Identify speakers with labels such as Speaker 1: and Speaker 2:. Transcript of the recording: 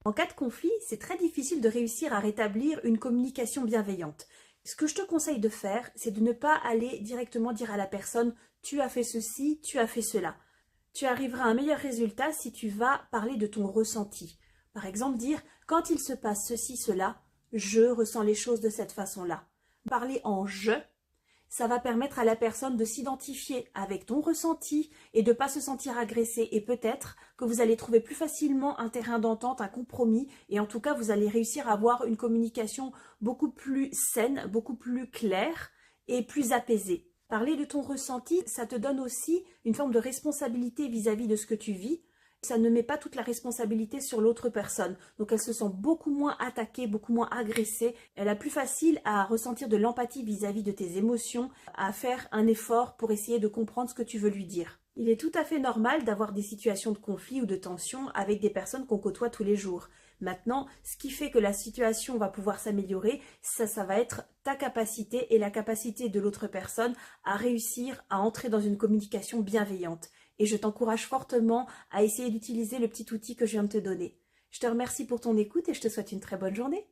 Speaker 1: En cas de conflit, c'est très difficile de réussir à rétablir une communication bienveillante. Ce que je te conseille de faire, c'est de ne pas aller directement dire à la personne « tu as fait ceci, tu as fait cela ». Tu arriveras à un meilleur résultat si tu vas parler de ton ressenti. Par exemple, dire « quand il se passe ceci, cela, je ressens les choses de cette façon-là ». Parler en « je », ça va permettre à la personne de s'identifier avec ton ressenti et de ne pas se sentir agressée. Et peut-être que vous allez trouver plus facilement un terrain d'entente, un compromis. Et en tout cas, vous allez réussir à avoir une communication beaucoup plus saine, beaucoup plus claire et plus apaisée. Parler de ton ressenti, ça te donne aussi une forme de responsabilité vis-à-vis de ce que tu vis. Ça ne met pas toute la responsabilité sur l'autre personne. Donc elle se sent beaucoup moins attaquée, beaucoup moins agressée. Elle a plus facile à ressentir de l'empathie vis-à-vis de tes émotions, à faire un effort pour essayer de comprendre ce que tu veux lui dire. Il est tout à fait normal d'avoir des situations de conflit ou de tension avec des personnes qu'on côtoie tous les jours. Maintenant, ce qui fait que la situation va pouvoir s'améliorer, ça va être ta capacité et la capacité de l'autre personne à réussir à entrer dans une communication bienveillante. Et je t'encourage fortement à essayer d'utiliser le petit outil que je viens de te donner. Je te remercie pour ton écoute et je te souhaite une très bonne journée.